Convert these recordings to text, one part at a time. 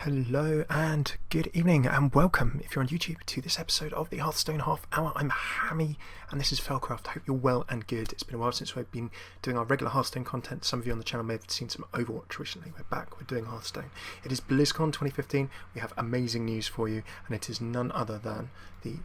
Hello and good evening and welcome, if you're on YouTube, to this episode of the Hearthstone Half Hour. I'm Hammy and this is FailCraft. I hope you're well and good. It's been a while since we've been doing our regular Hearthstone content. Some of you on the channel may have seen some Overwatch recently. We're back, we're doing Hearthstone. It is Blizzcon 2015. We have amazing news for you, and it is none other than the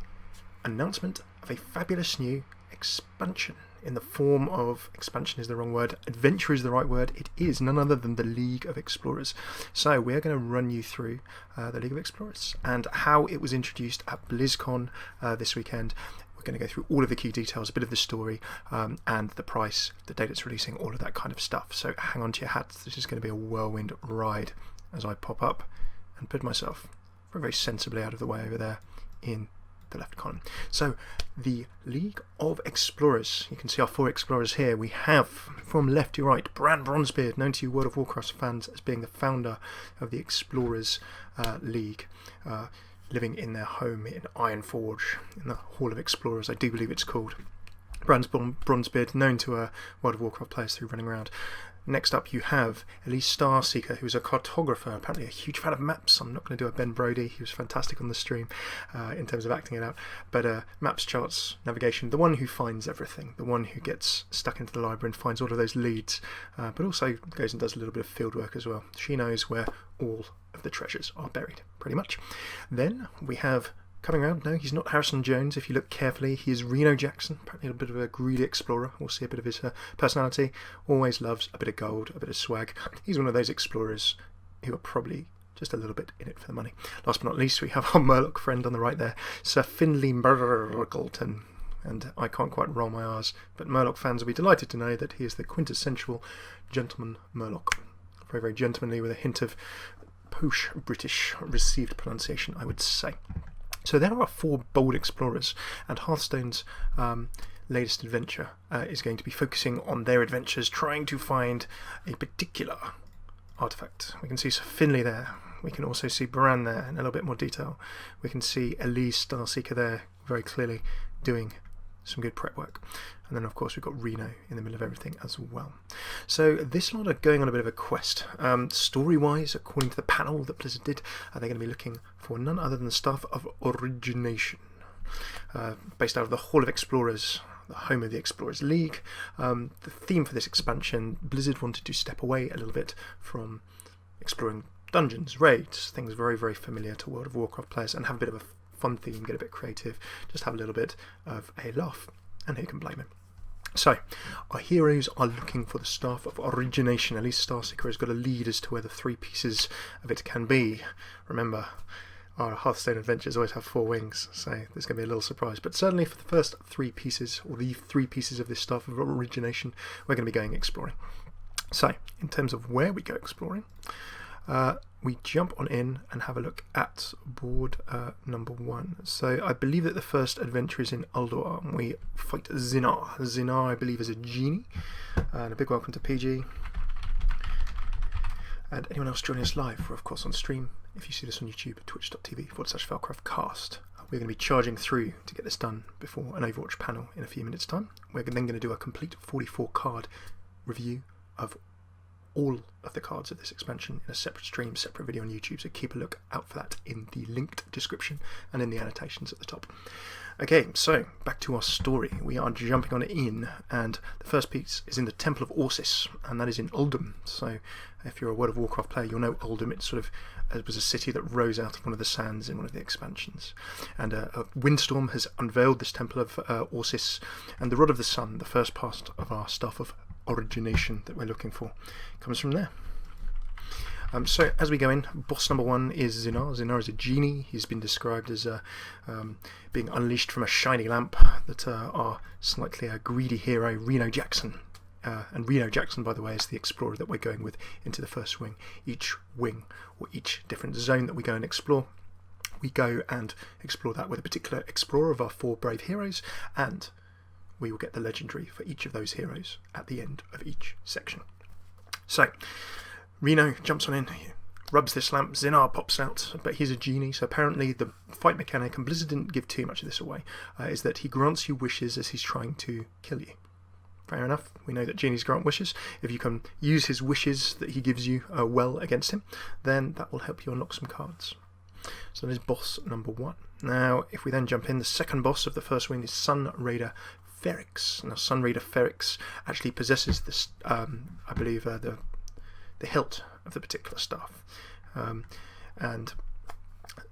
announcement of a fabulous new expansion. In the form of, expansion is the wrong word, adventure is the right word. It is none other than the League of Explorers. So we're going to run you through the League of Explorers and how it was introduced at BlizzCon this weekend. We're going to go through all of the key details, a bit of the story, and the price, the date it's releasing, all of that kind of stuff. So hang on to your hats. This is going to be a whirlwind ride as I pop up and put myself very, very sensibly out of the way over there in the left column. So the League of Explorers, you can see our four explorers here. We have, from left to right, Bran Bronzebeard, known to you World of Warcraft fans as being the founder of the Explorers League, living in their home in Ironforge, in the Hall of Explorers, I do believe it's called. Bran Bronzebeard, known to World of Warcraft players through running around. Next up you have Elise Starseeker, who's a cartographer, apparently a huge fan of maps. I'm not going to do a Ben Brody, he was fantastic on the stream in terms of acting it out. But maps, charts, navigation, the one who finds everything, the one who gets stuck into the library and finds all of those leads, but also goes and does a little bit of field work as well. She knows where all of the treasures are buried, pretty much. Then we have, coming around, no, he's not Harrison Jones. If you look carefully, he is Reno Jackson, apparently a bit of a greedy explorer. We'll see a bit of his personality. Always loves a bit of gold, a bit of swag. He's one of those explorers who are probably just a little bit in it for the money. Last but not least, we have our Murloc friend on the right there, Sir Finley Murgleton. And I can't quite roll my R's, but Murloc fans will be delighted to know that he is the quintessential gentleman Murloc. Very, very gentlemanly with a hint of posh British received pronunciation, I would say. So there are four bold explorers, and Hearthstone's latest adventure is going to be focusing on their adventures, trying to find a particular artifact. We can see Sir Finley there. We can also see Bran there in a little bit more detail. We can see Elise Starseeker there very clearly doing some good prep work. And then of course we've got Reno in the middle of everything as well. So this lot are going on a bit of a quest. Story-wise, according to the panel that Blizzard did, they're going to be looking for none other than the Staff of Origination, based out of the Hall of Explorers, the home of the Explorers League. The theme for this expansion, Blizzard wanted to step away a little bit from exploring dungeons, raids, things very, very familiar to World of Warcraft players, and have a bit of a fun theme, get a bit creative, just have a little bit of a laugh, and who can blame him? So, our heroes are looking for the Staff of Origination. Elise Starseeker has got a lead as to where the three pieces of it can be. Remember, our Hearthstone adventures always have four wings, so there's going to be a little surprise. But certainly for the first three pieces, or the three pieces of this Staff of Origination, we're going to be going exploring. So, in terms of where we go exploring, we jump on in and have a look at board number 1. So I believe that the first adventure is in Ulduar, and we fight Zinar. Zinar, I believe, is a genie. And a big welcome to PG. And anyone else joining us live, we're of course on stream. If you see this on YouTube, twitch.tv/FailCraft Cast. We're going to be charging through to get this done before an Overwatch panel in a few minutes' time. We're then going to do a complete 44 card review of all of the cards of this expansion in a separate stream, separate video on YouTube, so keep a look out for that in the linked description and in the annotations at the top. Okay, so back to our story. We are jumping on in, and the first piece is in the Temple of Orsis, and that is in Uldum. So if you're a World of Warcraft player, you'll know Uldum. It was a city that rose out of one of the sands in one of the expansions. And a windstorm has unveiled this Temple of Orsis, and the Rod of the Sun, the first part of our Staff of Origination that we're looking for, comes from there. So as we go in, boss number 1 is Zinar. Zinar is a genie. He's been described as being unleashed from a shiny lamp that our slightly greedy hero Reno Jackson. And Reno Jackson, by the way, is the explorer that we're going with into the first wing. Each wing, or each different zone that we go and explore, we go and explore that with a particular explorer of our 4 brave heroes, and we will get the legendary for each of those heroes at the end of each section. So, Reno jumps on in, rubs this lamp, Zinar pops out, but he's a genie, so apparently the fight mechanic, and Blizzard didn't give too much of this away, is that he grants you wishes as he's trying to kill you. fair enough. We know that genies grant wishes. If you can use his wishes that he gives you well against him, then that will help you unlock some cards. So that is boss number 1. Now, if we then jump in, the second boss of the first wing is Sun Raider Ferrix. Now, Sun Raider Ferrix actually possesses this, I believe, the hilt of the particular staff. And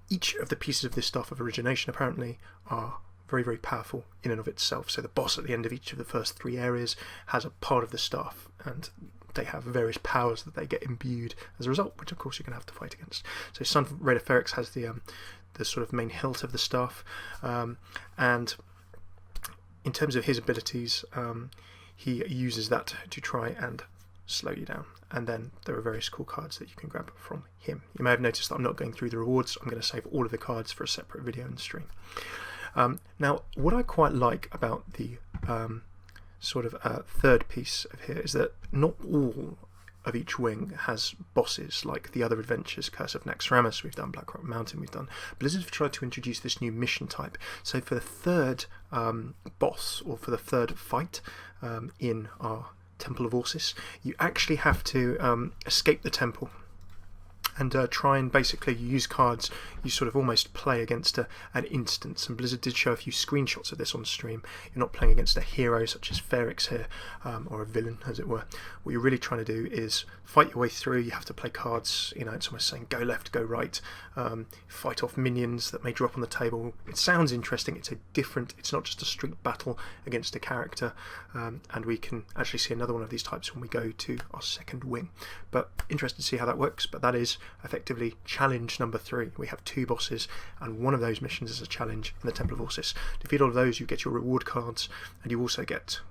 each of the pieces of this staff of origination apparently are very, very powerful in and of itself. So the boss at the end of each of the first 3 areas has a part of the staff, and they have various powers that they get imbued as a result, which of course you're going to have to fight against. So Sun Raider Ferrix has the sort of main hilt of the staff, and in terms of his abilities, he uses that to try and slow you down. And then there are various cool cards that you can grab from him. You may have noticed that I'm not going through the rewards. I'm going to save all of the cards for a separate video in the stream. Now, what I quite like about the sort of third piece of here is that not all of each wing has bosses like the other adventures, Curse of Naxxramas we've done, Black Rock Mountain we've done. Blizzard have tried to introduce this new mission type. So for the third boss, or for the third fight in our Temple of Orsis, you actually have to escape the temple and try and basically use cards you sort of almost play against an instance. And Blizzard did show a few screenshots of this on stream. You're not playing against a hero such as Ferrix here, or a villain as it were. What you're really trying to do is fight your way through. You have to play cards, you know, it's almost saying go left, go right, fight off minions that may drop on the table. It sounds interesting. It's not just a street battle against a character, and we can actually see another one of these types when we go to our second wing. But interested to see how that works. But that is effectively challenge number 3. We have 2 bosses, and one of those missions is a challenge in the Temple of Orsis. Defeat all of those, you get your reward cards, and you also get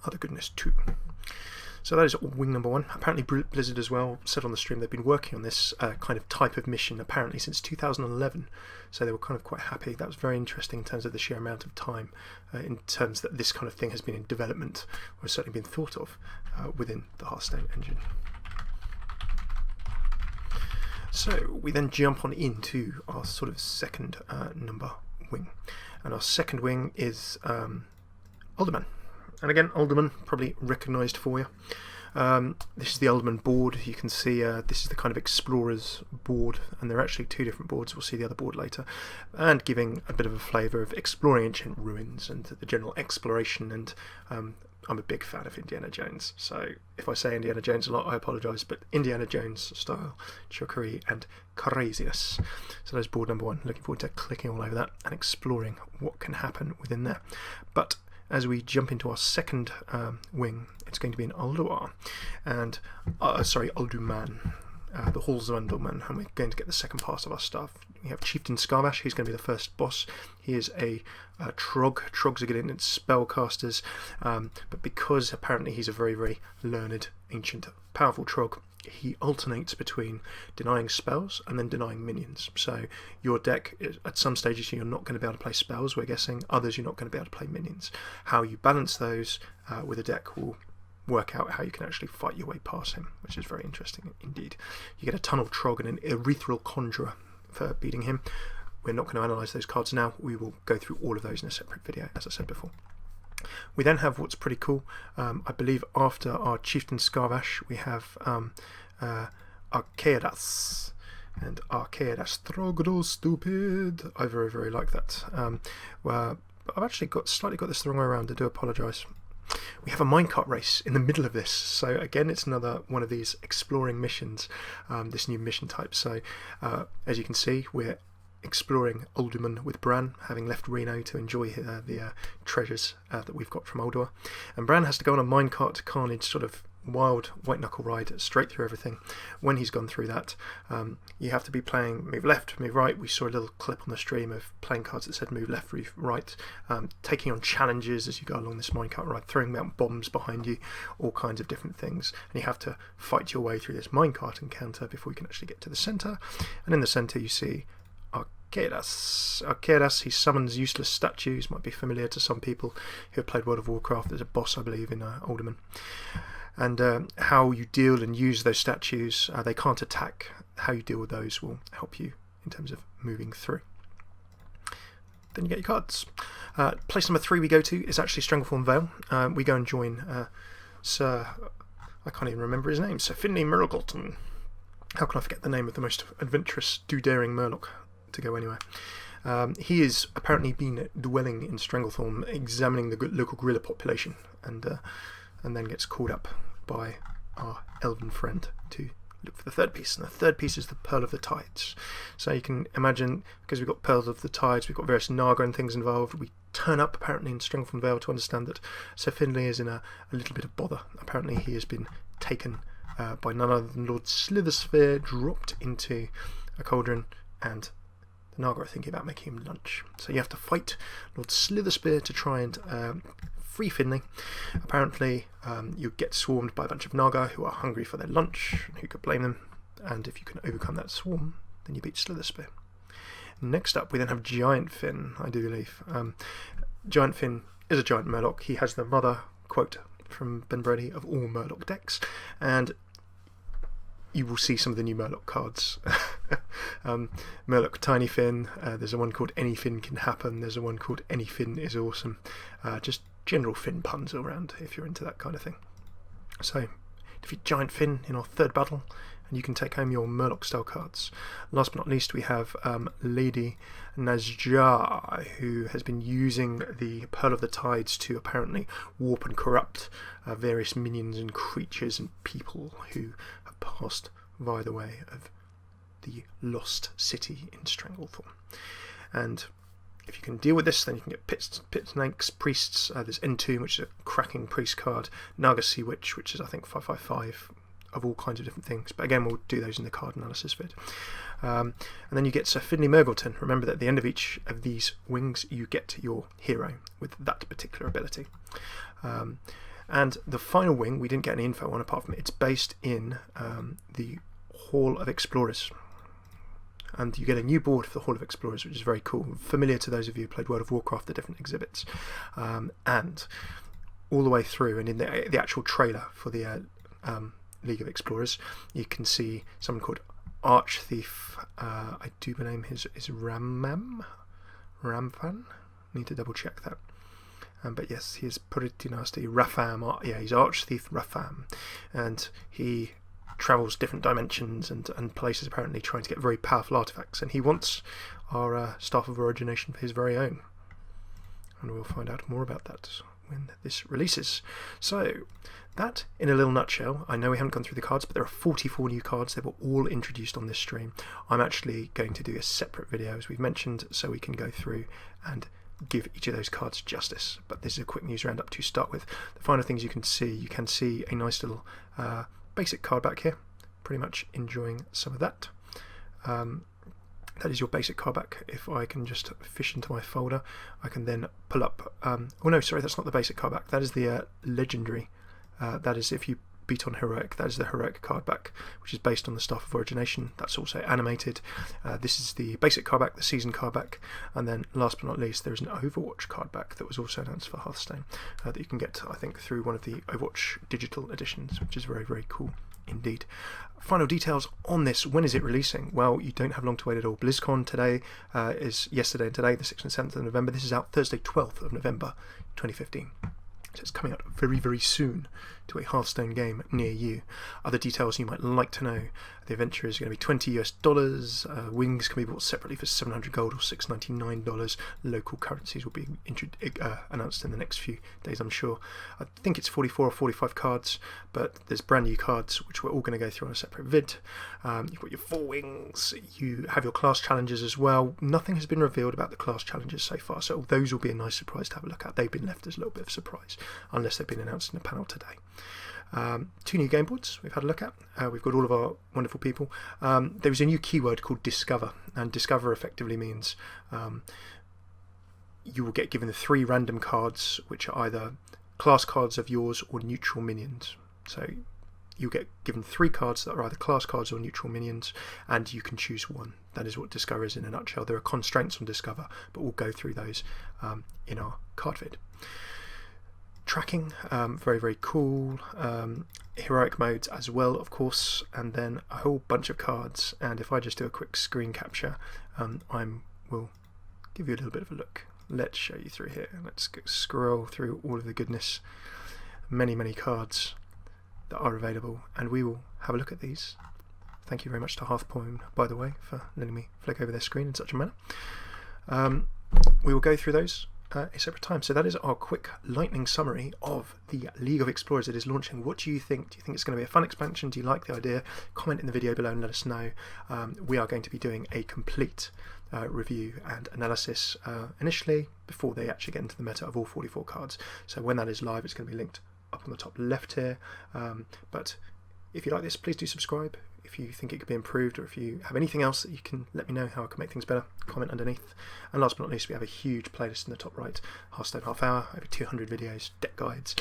other goodness too. So that is wing number 1. Apparently Blizzard as well said on the stream they've been working on this kind of type of mission apparently since 2011, so they were kind of quite happy. That was very interesting in terms of the sheer amount of time, in terms that this kind of thing has been in development, or has certainly been thought of within the Hearthstone engine. So we then jump on into our sort of second number wing, and our second wing is Ottoman. And again, Ottoman, probably recognised for you. This is the Ottoman board. You can see this is the kind of explorer's board, and there are actually 2 different boards. We'll see the other board later, and giving a bit of a flavour of exploring ancient ruins and the general exploration. And I'm a big fan of Indiana Jones, so if I say Indiana Jones a lot, I apologise, but Indiana Jones style trickery and craziness. So there's board number 1. Looking forward to clicking all over that and exploring what can happen within there. But as we jump into our second wing, it's going to be in Ulduar, and Ulduman, the Halls of Ulduman, and we're going to get the second part of our stuff. We have Chieftain Scarvash, who's going to be the first boss. He is a Trog. Trogs are good in spellcasters, but because apparently he's a very, very learned, ancient, powerful Trog, he alternates between denying spells and then denying minions. So your deck, at some stages you're not going to be able to play spells, we're guessing. Others you're not going to be able to play minions. How you balance those with a deck will work out how you can actually fight your way past him, which is very interesting indeed. You get a Tunnel Trog and an Erythral Conjurer for beating him. We're not going to analyse those cards now. We will go through all of those in a separate video, as I said before. We then have what's pretty cool. I believe after our Chieftain Scarvash, we have Arcadas. And Arcadas, Throgdo stupid. I very, very like that. I've actually slightly got this the wrong way around. I do apologise. We have a minecart race in the middle of this, so again it's another one of these exploring missions, this new mission type. So as you can see, we're exploring Ulduman with Bran, having left Reno to enjoy the treasures that we've got from Ulduar, and Bran has to go on a minecart carnage sort of wild white knuckle ride straight through everything. When he's gone through that, you have to be playing move left, move right. We saw a little clip on the stream of playing cards that said move left, move right, taking on challenges as you go along this minecart ride, throwing out bombs behind you, all kinds of different things, and you have to fight your way through this minecart encounter before you can actually get to the centre. And in the centre you see Arcadas, he summons useless statues. Might be familiar to some people who have played World of Warcraft. There's a boss, I believe, in Ulduman. And how you deal and use those statues, they can't attack. How you deal with those will help you in terms of moving through. then you get your cards. Place number 3 we go to is actually Stranglethorn Vale. We go and join Sir, I can't even remember his name, Sir Finley Murgleton. How can I forget the name of the most adventurous, do-daring Murloc to go anywhere? He has apparently been dwelling in Stranglethorn, examining the local gorilla population, and then gets called up by our elven friend to look for the third piece. And the third piece is the Pearl of the Tides. So you can imagine, because we've got Pearls of the Tides, we've got various Naga and things involved. We turn up apparently in Stranglethorn Vale to understand that Sir Finley is in a little bit of bother. Apparently he has been taken by none other than Lord Slithersphere, dropped into a cauldron, and the Naga are thinking about making him lunch. So you have to fight Lord Slithersphere to try and free Finley. Apparently you get swarmed by a bunch of Naga who are hungry for their lunch. Who could blame them? And if you can overcome that swarm, then you beat Slithersphere. Next up we then have Giant Finn, I do believe. Giant Finn is a giant Murloc. He has the mother quote from Ben Brody of all Murloc decks, and you will see some of the new Murloc cards. Murloc Tiny Finn, there's a one called Any Finn Can Happen, there's a one called Any Finn Is Awesome. Just general Finn puns all around if you're into that kind of thing. So, defeat Giant Finn in our third battle, and you can take home your Murloc style cards. Last but not least, we have Lady Nazjar, who has been using the Pearl of the Tides to apparently warp and corrupt various minions and creatures and people who have passed via the way of the lost city in Stranglethorn. And if you can deal with this, then you can get Pit Snakes, Priests. There's N2, which is a cracking priest card. Naga Sea Witch, which is I think 5/5 of all kinds of different things. But again, we'll do those in the card analysis vid. And then you get Sir Finley Murgleton. Remember that at the end of each of these wings, you get your hero with that particular ability. And the final wing, we didn't get any info on, apart from it's based in the Hall of Explorers. And you get a new board for the Hall of Explorers, which is very cool. Familiar to those of you who played World of Warcraft, the different exhibits. And all the way through, and in the actual trailer for the League of Explorers, you can see someone called Archthief. I do believe his is Ramfan. Need to double check that. But yes, he is pretty nasty. Rafam, yeah, he's Archthief Rafam, and he travels different dimensions and places, apparently trying to get very powerful artifacts, and he wants our Staff of Origination for his very own, and we'll find out more about that when this releases. So that in a little nutshell. I know we haven't gone through the cards, but there are 44 new cards. They were all introduced on this stream. I'm actually going to do a separate video, as we've mentioned, so we can go through and give each of those cards justice. But this is a quick news roundup to start with. The final things you can see a nice little basic card back here. Pretty much enjoying some of that. That is your basic card back. If I can just fish into my folder, I can then pull up. Oh no, sorry, that's not the basic card back. That is the legendary. That is if you beat on heroic. That is the heroic card back, which is based on the Staff of Origination. That's also animated. This is the basic card back, the season card back, and then last but not least, there is an Overwatch card back that was also announced for Hearthstone that you can get, I think, through one of the Overwatch digital editions, which is very, very cool indeed. Final details on this. When is it releasing? Well, you don't have long to wait at all. Blizzcon today is yesterday and today, the 6th and 7th of November. This is out Thursday, 12th of November 2015. So it's coming out very, very soon to a Hearthstone game near you. Other details you might like to know: the adventure is going to be $20 US. Wings can be bought separately for 700 gold or $699. Local currencies will be announced in the next few days, I'm sure. I think it's 44 or 45 cards, but there's brand new cards which we're all going to go through on a separate vid. You've got your 4 wings. You have your class challenges as well. Nothing has been revealed about the class challenges so far, so those will be a nice surprise to have a look at. They've been left as a little bit of a surprise, unless they've been announced in a panel today. 2 new game boards we've had a look at. We've got all of our wonderful people. There was a new keyword called Discover, and Discover effectively means you will get given the 3 random cards, which are either class cards of yours or neutral minions. So you'll get given 3 cards that are either class cards or neutral minions, and you can choose one. That is what Discover is in a nutshell. There are constraints on Discover, but we'll go through those in our card vid. Tracking, very, very cool. Heroic modes as well, of course, and then a whole bunch of cards. And if I just do a quick screen capture, I will give you a little bit of a look. Let's show you through here. Let's go scroll through all of the goodness. Many cards that are available, and we will have a look at these. Thank you very much to Hearthstone, by the way, for letting me flick over their screen in such a manner. We will go through those a separate time. So that is our quick lightning summary of the League of Explorers that is launching. What do you think? Do you think it's going to be a fun expansion? Do you like the idea? Comment in the video below and let us know. We are going to be doing a complete review and analysis initially before they actually get into the meta of all 44 cards. So when that is live, it's going to be linked up on the top left here. But if you like this, please do subscribe. If you think it could be improved, or if you have anything else that you can let me know how I can make things better, comment underneath. And last but not least, we have a huge playlist in the top right, Hearthstone Half Hour, over 200 videos, deck guides,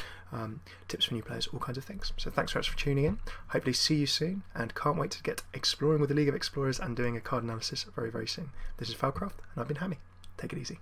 tips for new players, all kinds of things. So thanks very much for tuning in. Hopefully see you soon, and can't wait to get exploring with the League of Explorers and doing a card analysis very soon. This is FailCraft, and I've been Hammy. Take it easy.